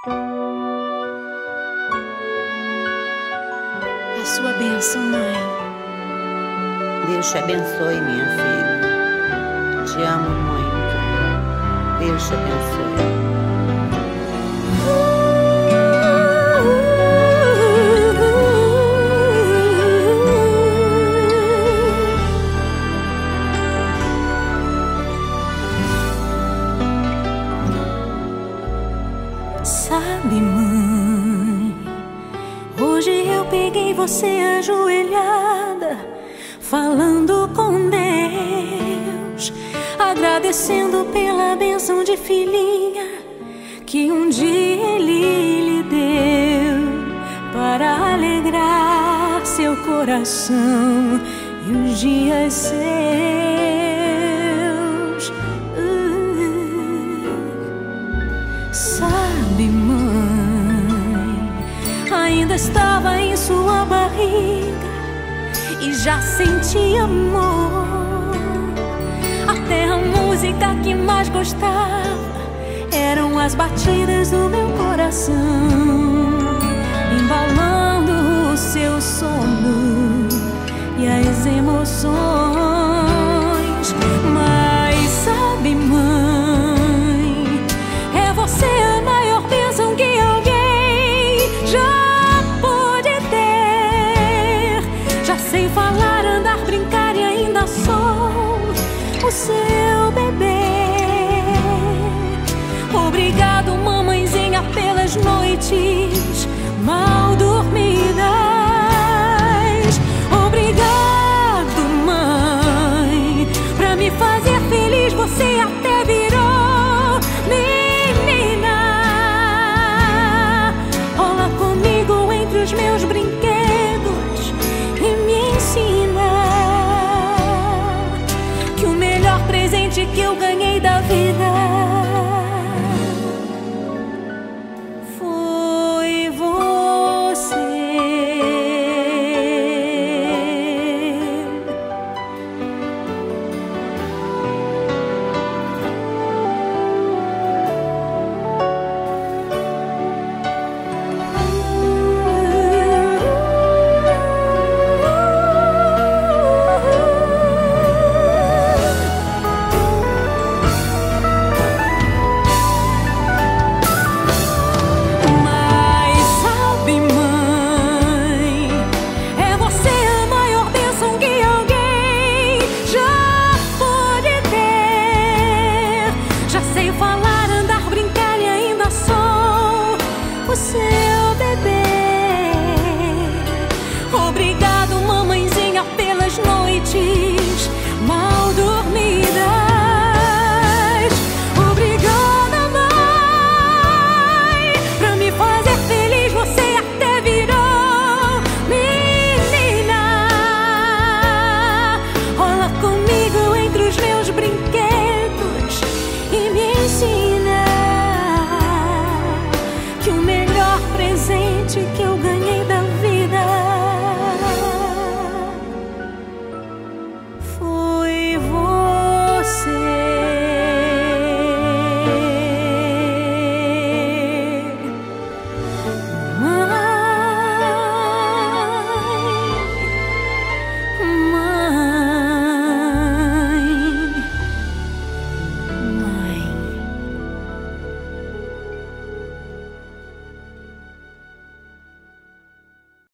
A sua bênção, mãe. Deus te abençoe, minha filha. Te amo muito. Deus te abençoe. Sabe, mãe, hoje eu peguei você ajoelhada, falando com Deus, agradecendo pela bênção de filhinha que um dia Ele lhe deu, para alegrar seu coração e os dias seus. Sabe, mãe, ainda estava em sua barriga e já sentia amor. Até a música que mais gostava eram as batidas do meu coração, embalando o seu sono e as emoções. Mas sabe, mãe, é você a maior bênção que alguém já pôde ter. Já sei falar, andar, brincar e ainda sou o seu